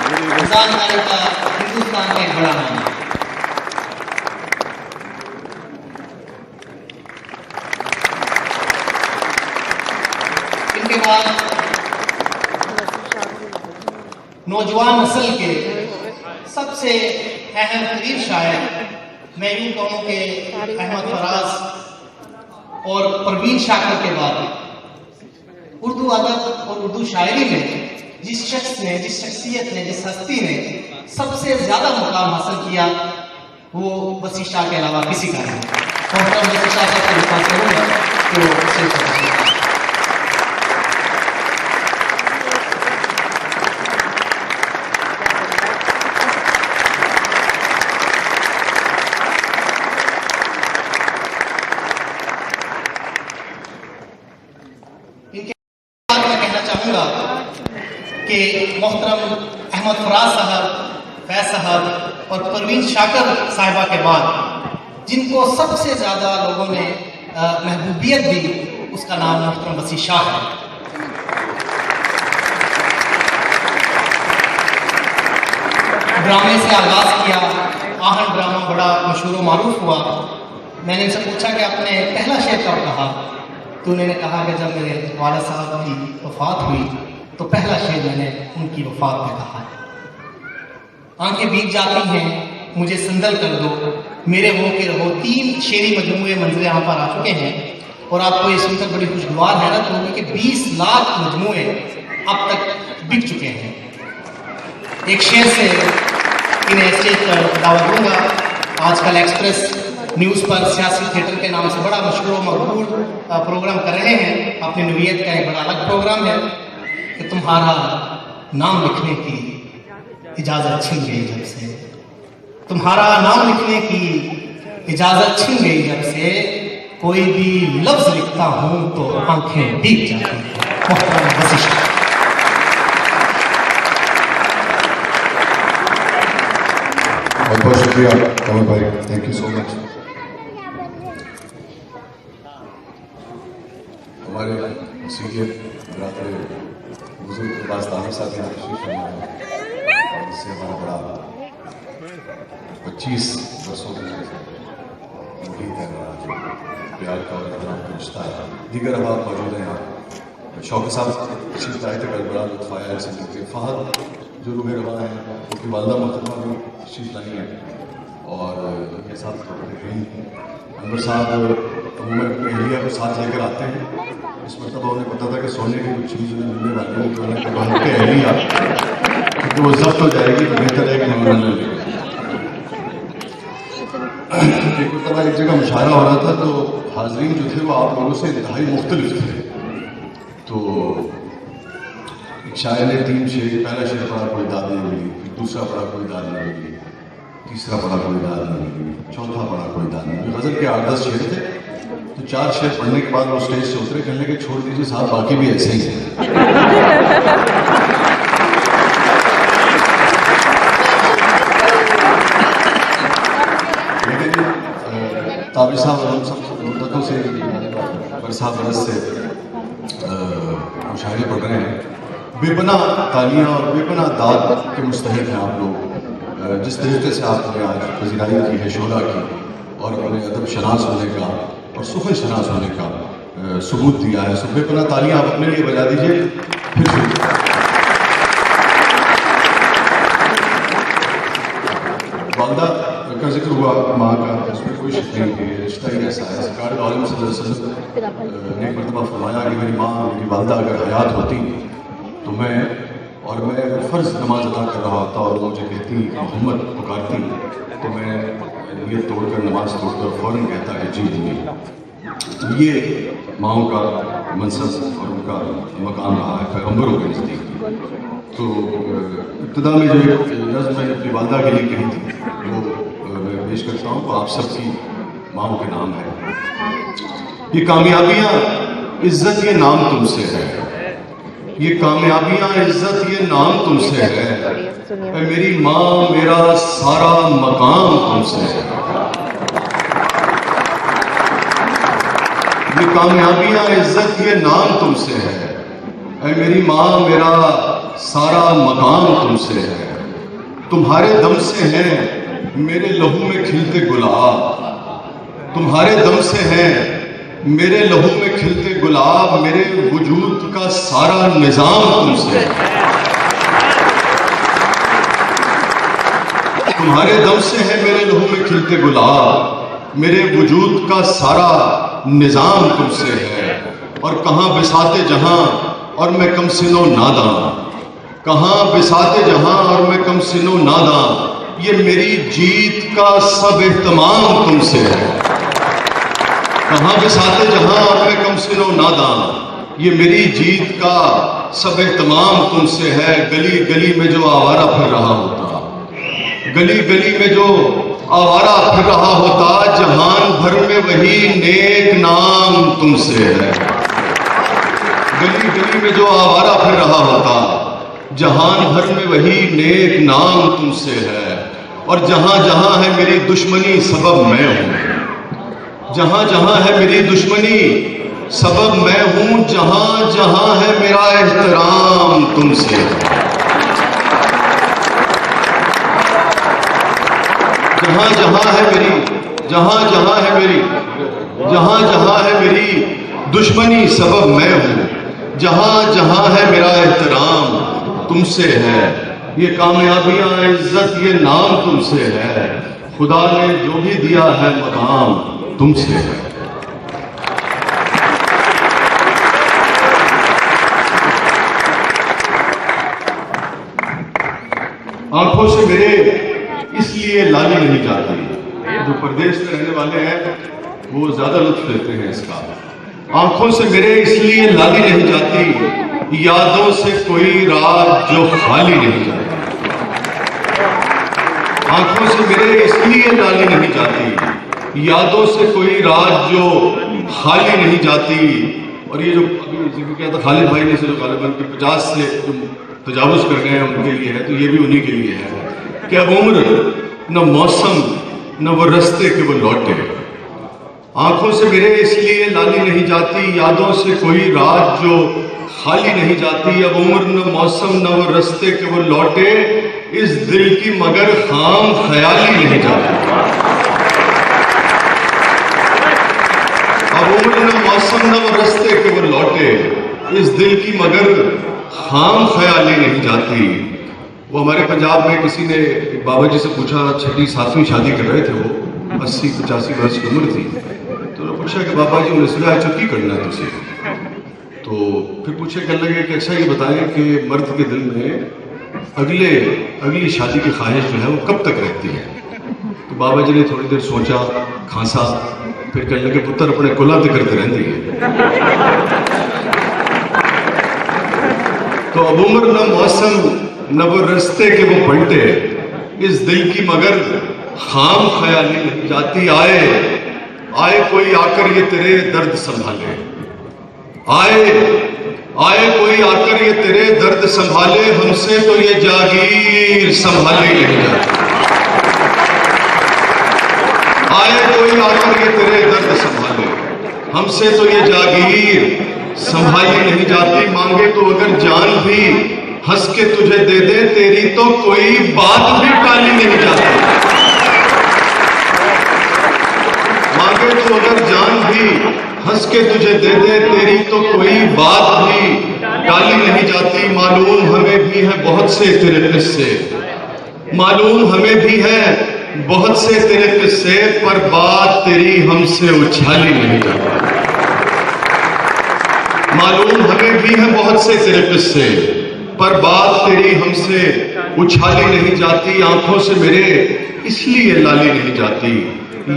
حسان علی کا ہندوستان کا ایک بڑا نام ہے۔ ان کے بعد نوجوان نسل کے سب سے اہم ترین شاعر میں یوں کہوں کہ احمد فراز اور پروین شاکر کے بعد اردو ادب اور اردو شاعری میں جس شخص نے، جس شخصیت نے، جس ہستی نے سب سے زیادہ مقام حاصل کیا وہ وسیع شاہ کے علاوہ کسی کا نہیں۔ محترم وسیع شاہ صاحب سے بات کروں گا کہ وہ کیسے کرتے ہیں۔ میں کہنا چاہوں گا کہ محترم احمد فراز صاحب، فیض صاحب اور پروین شاکر صاحبہ کے بعد جن کو سب سے زیادہ لوگوں نے محبوبیت دی اس کا نام محترم وسیع شاہ ہے۔ ڈرامے سے آغاز کیا، آہن ڈرامہ بڑا مشہور و معروف ہوا۔ میں نے ان سے پوچھا کہ آپ نے پہلا شعر کب کہا، تو انہوں نے کہا کہ جب میرے والد صاحب کی وفات ہوئی تو پہلا شعر میں نے ان کی وفات میں کہا ہے۔ آنکھیں بھیگ جاتی ہیں، مجھے سندل کر دو، میرے ہو کے رہو، 3 شعری مجموعے منظر یہاں پر آ چکے ہیں اور آپ کو یہ سن کر بڑی خوشگوار حیرت ہوگی کہ 20 لاکھ مجموعے اب تک بک چکے ہیں۔ ایک شعر سے انہیں اسٹیج پر دعوت دوں گا۔ آج کل ایکسپریس نیوز پر سیاسی تھیٹر کے نام سے بڑا مشہور و مقبول پروگرام کر رہے ہیں۔ اپنی نوعیت کا ایک بڑا الگ پروگرام ہے کہ تمہارا نام لکھنے کی اجازت چھن گئی جب سے، تمہارا نام لکھنے کی اجازت چھن گئی جب سے، کوئی بھی لفظ لکھتا ہوں تو آنکھیں بھیگ جاتی ہیں۔ محترم وسیع شاہ۔ بہت بہت شکریہ کمل بھائی، تھینک یو سو مچ۔ ہمارے سینئر برادر بزرگ عباس طاہر صاحب یہاں تشریف فرما ہے اور اس سے ہمارا بڑا 25 برسوں میں محیط ہے ہمارا جو پیار کا اور احترام کا رشتہ ہے۔ دیگر احباب موجود ہیں یہاں، شوقت صاحب تشریف لائے تھے، کل بڑا لطف آیا ان سے مل کے۔ فہد جو روح رواں ہیں، ان کی والدہ محترمہ بھی تشریف لائی ہیں اور یہ ساتھ رہی ہیں۔ انور صاحب عموماً اپنی اہلیہ کو ساتھ لے کر آتے ہیں۔ اس مرتبہ انہیں پتا تھا کہ سونے کی کچھ چیز انہیں ملنے والی ہے، تو انہیں کہا کہ اہلیہ کیونکہ وہ ضبط ہو جائے گی تو بہتر ہے کہ ہم انہیں لے لیں۔ ایک مرتبہ ایک جگہ مشاعرہ ہو رہا تھا تو حاضرین جو تھے وہ آپ لوگوں سے انتہائی مختلف تھے۔ تو ایک شاعر نے 3 شعر، پہلا شعر پڑھا کوئی داد نہیں ملی، پھر دوسرا پڑھا کوئی داد نہیں ملی، تیسرا پڑھا کوئی داد نہیں ملی، چوتھا پڑھا کوئی داد نہیں ملی۔ غزل کے 8-10 شعر تھے، تو 4 شعر پڑھنے کے بعد وہ اسٹیج سے اترے، کہنے لگے چھوڑ دیجیے صاحب باقی بھی ایسے ہی ہیں۔ لیکن تابر صاحب ہم سب مدتوں سے برسا برس سے مشاعرے پڑھ رہے ہیں۔ بے پناہ تالیاں اور بے پناہ داد کے مستحق ہیں آپ لوگ۔ جس طریقے سے آپ نے آج پذیرائی کی ہے شعراء کی اور اپنے ادب شناس ہونے کا اور سخن شناس ہونے کا ثبوت دیا ہے، سو بے پناہ تالیاں آپ اپنے لیے بجا دیجیے۔ پھر والدہ کا ذکر ہوا، ماں کا، اس میں کوئی شک نہیں کہ رشتہ ہی ایسا ہے۔ سرکار دو عالم صلی اللہ علیہ وسلم نے ایک مرتبہ فرمایا کہ میری ماں، میری والدہ اگر حیات ہوتی تو میں فرض نماز ادا کر رہا ہوتا اور مجھے کہتی محمد پکارتی تو میں نیت توڑ کر نماز توڑ کر فوراً کہتا کہ جی جی۔ یہ ماؤں کا منصب اور ان کا مقام رہا ہے پیغمبروں کے نزدیک۔ تو ابتدا میں جو نظم میں اپنی والدہ کے لیے کہی تھی وہ میں پیش کرتا ہوں، تو آپ سب کی ماؤں کے نام ہے۔ یہ کامیابیاں عزت یہ نام تم سے ہے، یہ کامیابیاں عزت یہ نام تم سے ہے، اے میری ماں میرا سارا مقام تم سے ہے۔ یہ کامیابیاں عزت یہ نام تم سے ہے، اے میری ماں میرا سارا مقام تم سے ہے۔ تمہارے دم سے ہیں میرے لہو میں کھلتے گلاب، تمہارے دم سے ہیں میرے لہو میں کھلتے گلاب، میرے وجود کا سارا نظام تم سے ہے۔ تمہارے دم سے ہے میرے لہو میں کھلتے گلاب، میرے وجود کا سارا نظام تم سے ہے۔ اور کہاں بساتے جہاں اور میں کم سن و ناداں، کہاں بساتے جہاں اور میں کم سن و ناداں، یہ میری جیت کا سب اہتمام تم سے ہے۔ کہاں بساتے جہاں اور میں کم سن و ناداں، یہ میری جیت کا سب اہتمام تم سے ہے۔ گلی گلی میں جو آوارہ پھر رہا ہوتا، گلی گلی میں جو آوارہ پھر رہا ہوتا، جہان بھر میں وہی نیک نام تم سے ہے۔ گلی گلی میں جو آوارہ پھر رہا ہوتا، جہان بھر میں وہی نیک نام تم سے ہے۔ اور جہاں جہاں ہے میری دشمنی سبب میں ہوں، جہاں جہاں ہے میری دشمنی سبب میں ہوں، جہاں جہاں ہے میرا احترام تم سے ہے۔ جہاں جہاں ہے میری، جہاں جہاں ہے میری، جہاں جہاں ہے میری دشمنی سبب میں ہوں، جہاں جہاں ہے میرا احترام تم سے ہے۔ یہ کامیابیاں عزت یہ نام تم سے ہے، خدا نے جو بھی دیا ہے مقام تم سے ہے۔ آنکھوں سے میرے اس لیے لالی نہیں جاتی، جو پردیش میں رہنے والے ہیں وہ زیادہ لطف لیتے ہیں اس کا۔ آنکھوں سے میرے اس لیے لالی نہیں جاتی، یادوں سے کوئی رات جو خالی نہیں جاتی۔ آنکھوں سے میرے اس لیے لالی نہیں جاتی، یادوں سے کوئی رات جو خالی نہیں جاتی۔ اور یہ جو ابھی ذکر کیا تھا خالد بھائی نے سے، جو غالباً 50 سے تجاوز کر گئے ہیں ان کے لیے ہے، تو یہ بھی انہی کے لیے ہے کہ اب عمر نہ موسم نہ وہ رستے کہ وہ لوٹے۔ آنکھوں سے میرے اس لیے لالی نہیں جاتی، یادوں سے کوئی رات جو خالی نہیں جاتی۔ اب عمر نہ موسم نہ وہ رستے کہ وہ لوٹے، اس دل کی مگر خام خیالی نہیں جاتی۔ اب عمر نہ موسم نہ وہ رستے کہ وہ لوٹے، اس دل کی مگر خام خیالی نہیں جاتی۔ وہ ہمارے پنجاب میں کسی نے بابا جی سے پوچھا، 6 7ویں شادی کر رہے تھے، وہ 80 85 برس کی عمر تھی، تو انہوں نے پوچھا کہ بابا جی انہیں سنا ہے کی کرنا ہے تجھے؟ تو پھر پوچھے کہنے لگے کہ اچھا یہ بتائیں کہ مرد کے دل میں اگلی شادی کی خواہش جو ہے وہ کب تک رہتی ہے؟ تو بابا جی نے تھوڑی دیر سوچا، کھانسا، پھر کہنے لگے پتر اپنے کلا تے کرتے رہتی ہے۔ تو اب عمر نہ موسم نہ وہ رستے کے وہ پلٹے، اس دل کی مگر خام خیالی نہیں جاتی۔ آئے کوئی آ کر یہ تیرے درد سنبھالے، آئے کوئی آ کر یہ تیرے درد سنبھالے، ہم سے تو یہ جاگیر سنبھالی نہیں جاتی۔ آئے کوئی آ کر یہ تیرے درد سنبھالے، ہم سے تو یہ جاگیر سنبھالی نہیں جاتی۔ مانگے تو اگر جان بھی ہنس کے تجھے دے دے، تیری تو کوئی بات بھی ٹالی نہیں جاتی۔ مانگے تو اگر جان بھی ہنس کے تجھے دے دے، تیری تو کوئی بات بھی ٹالی نہیں جاتی۔ معلوم ہمیں بھی ہے بہت سے تیرے قصے، معلوم ہمیں بھی ہے بہت سے تیرے قصے، پر بات تیری ہم سے اچھالی نہیں جاتی۔ معلوم ہمیں بھی ہے بہت سے تیرے قصے، پر بات تیری ہم سے اچھالی نہیں جاتی۔ آنکھوں سے میرے اس لیے لالی نہیں جاتی،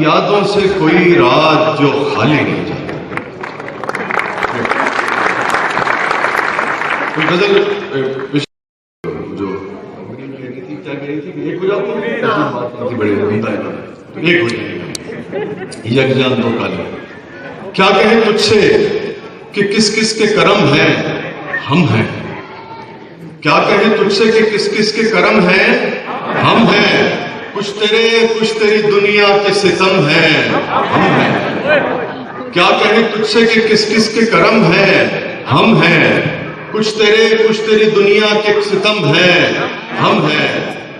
یادوں سے کوئی رات جو خالی نہیں جاتی۔ غزل جو کیا کہہ رہی تھی کہ ایک ہو جاتی بڑے بنتا ہے تو ایک ہو جائے گا یک جان دو کالے۔ کیا کہیں تجھ سے کہ کس کس کے کرم ہیں ہم ہیں، کیا کہیں تجھ سے کہ کس کس کے کرم ہیں ہم ہیں، کچھ تیرے کچھ تیری دنیا کے ستم ہیں ہم ہیں۔ کیا کہیں تجھ سے کہ کس کس کے کرم ہیں ہم ہیں، کچھ تیرے کچھ تیری دنیا کے ستم ہیں ہم ہیں۔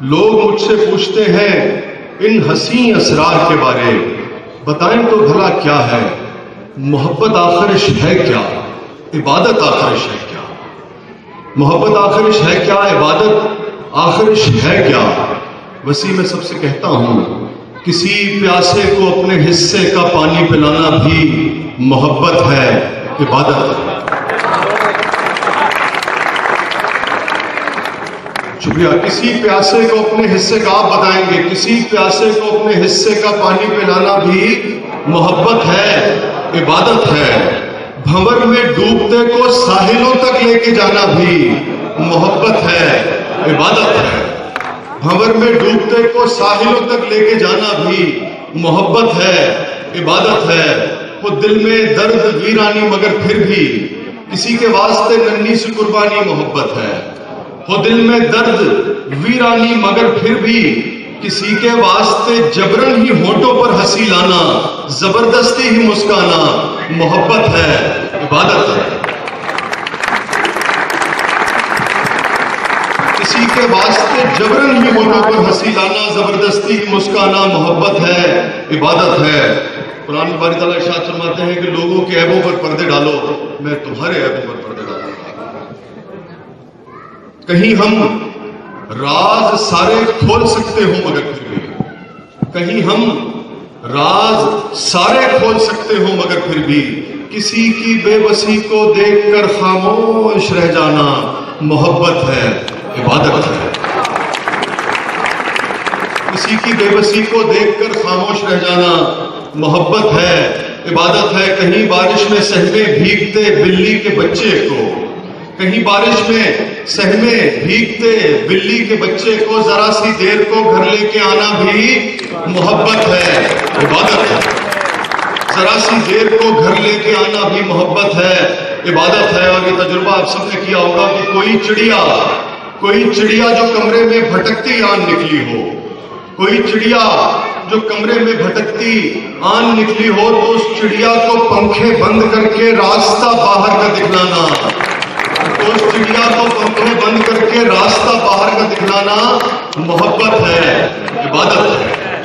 لوگ مجھ سے پوچھتے ہیں ان حسین اسرار کے بارے، بتائیں تو بھلا کیا ہے؟ محبت آخرش ہے کیا؟ عبادت آخرش ہے کیا؟ محبت آخرش ہے کیا؟ عبادت آخرش ہے کیا؟ وسیع میں سب سے کہتا ہوں، کسی پیاسے کو اپنے حصے کا پانی پلانا بھی محبت ہے، عبادت ہے۔ شکریہ۔ کسی پیاسے کو اپنے حصے کا، آپ بتائیں گے، کسی پیاسے کو اپنے حصے کا پانی پلانا بھی محبت ہے، عبادت ہے۔ بھنور میں ڈوبتے کو ساحلوں تک لے کے جانا بھی محبت ہے، عبادت ہے۔ بھنور میں ڈوبتے کو ساحلوں تک لے کے جانا بھی محبت ہے، عبادت ہے۔ وہ دل میں درد ویرانی مگر پھر بھی کسی کے واسطے ننھی سی قربانی محبت ہے۔ وہ دل میں درد ویرانی مگر پھر بھی کسی کے واسطے جبرن ہی ہونٹوں پر ہنسی لانا، زبردستی ہی مسکانا محبت ہے، عبادت ہے۔ کسی کے واسطے جبرن ہی ہونٹوں پر ہنسی لانا، زبردستی ہی مسکانا محبت ہے، عبادت ہے۔ قرآن میں باری تعالیٰ ارشاد فرماتے ہیں کہ لوگوں کے عیبوں پر پردے ڈالو، میں تمہارے عیبوں پر پردے ڈالوں گا۔ کہیں ہم راز سارے کھول سکتے ہوں مگر پھر بھی، کہیں ہم راز سارے کھول سکتے ہوں مگر پھر بھی کسی کی بے بسی کو دیکھ کر خاموش رہ جانا محبت ہے، عبادت ہے۔ کسی کی بے بسی کو دیکھ کر خاموش رہ جانا محبت ہے، عبادت ہے۔ کہیں بارش میں سہمے بھیگتے بلی کے بچے کو، کہیں بارش میں سہمے بھیگتے بلی کے بچے کو ذرا سی دیر کو گھر لے کے آنا بھی محبت ہے، عبادت ہے۔ ذرا سی دیر کو گھر لے کے آنا بھی محبت ہے، عبادت ہے۔ اور یہ تجربہ آپ سب نے کیا ہوگا کہ کوئی چڑیا جو کمرے میں بھٹکتی آن نکلی ہو، کوئی چڑیا جو کمرے میں بھٹکتی آن نکلی ہو تو اس چڑیا کو پنکھے بند کر کے راستہ باہر کا دکھلانا، تو اس چڑیا کو پنکھے بند کر کے راستہ باہر کا دکھلانا محبت ہے، عبادت ہے۔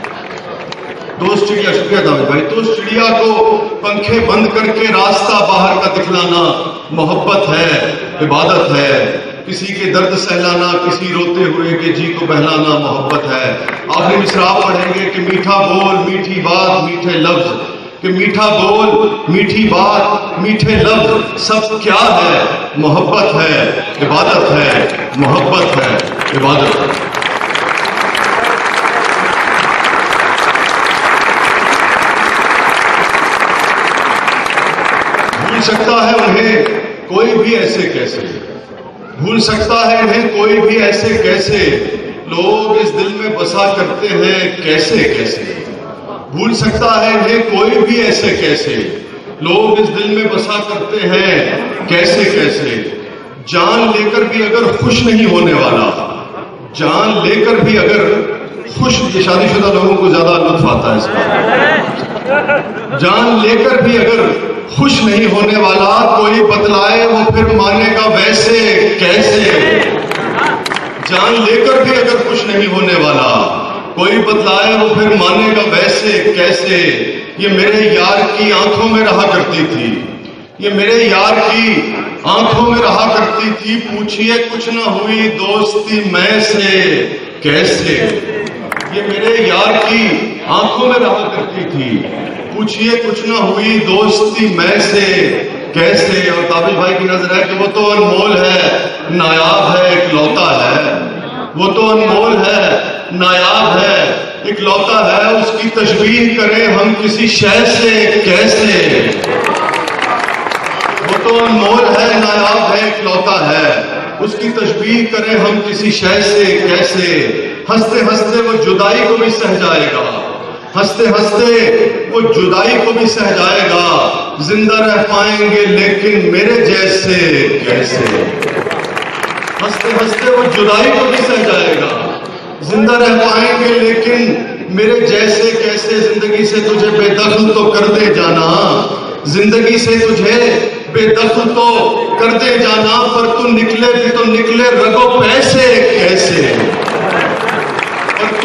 تو اس چڑیا، شکریہ داود بھائی، تو اس چڑیا کو پنکھے بند کر کے راستہ باہر کا دکھلانا محبت ہے، عبادت ہے۔ کسی کے درد سہلانا، کسی روتے ہوئے کے جی کو بہلانا محبت ہے۔ آخری مصرع پڑھیں گے کہ میٹھا بول میٹھی بات میٹھے لفظ، کہ میٹھا بول میٹھی بات میٹھے لفظ سب کیا ہے؟ محبت ہے، عبادت ہے، محبت ہے، عبادت ہے۔ بھول سکتا ہے انہیں کوئی بھی ایسے کیسے، بھول سکتا ہے انہیں کوئی بھی ایسے کیسے، لوگ اس دل میں بسا کرتے ہیں کیسے کیسے۔ بھول سکتا ہے انہیں کوئی بھی ایسے کیسے، لوگ اس دل میں بسا کرتے ہیں کیسے کیسے۔ جان لے کر بھی اگر خوش نہیں ہونے والا، جان لے کر بھی اگر خوش، یہ شادی شدہ لوگوں کو زیادہ لطف آتا ہے اس کا، جان لے کر بھی اگر خوش نہیں ہونے والا کوئی بتلائے وہ پھر مانے گا ویسے کیسے۔ جان لے کر بھی اگر خوش نہیں ہونے والا کوئی بتلائے وہ پھر مانے گا ویسے کیسے۔ یہ میرے یار کی آنکھوں میں رہا کرتی تھی، یہ میرے یار کی آنکھوں میں رہا کرتی تھی، پوچھئے کچھ نہ ہوئی دوستی میں سے کیسے۔ یہ میرے یار کی آنکھوں میں رہا کرتی تھی، پوچھئے کچھ نہ ہوئی دوستی میں سے کیسے۔ اور تابش بھائی کی نظر ہے کہ وہ تو انمول ہے، نایاب ہے، اکلوتا ہے، وہ تو انمول ہے، نایاب ہے، اکلوتا ہے، اس کی تشبیہ کریں ہم کسی شے سے کیسے۔ وہ تو انمول ہے، نایاب ہے، اکلوتا ہے، اس کی تشبیہ کریں ہم کسی شے سے کیسے۔ ہنستے ہنستے وہ جدائی کو بھی سہ جائے گا، ہنستے ہنستے وہ جدائی کو بھی سہ جائے گا، زندہ رہ پائیں گے لیکن میرے جیسے کیسے۔ ہنستے ہنستے وہ جدائی کو بھی سہ جائے گا، زندہ رہ پائیں گے لیکن میرے جیسے کیسے۔ زندگی سے تجھے بے دخل تو کر دے جانا، زندگی سے تجھے بے دخل تو کر دے جانا، پر تو نکلے بھی تو نکلے رگو پیسے کیسے۔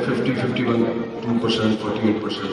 50, 51, 2%, 48%,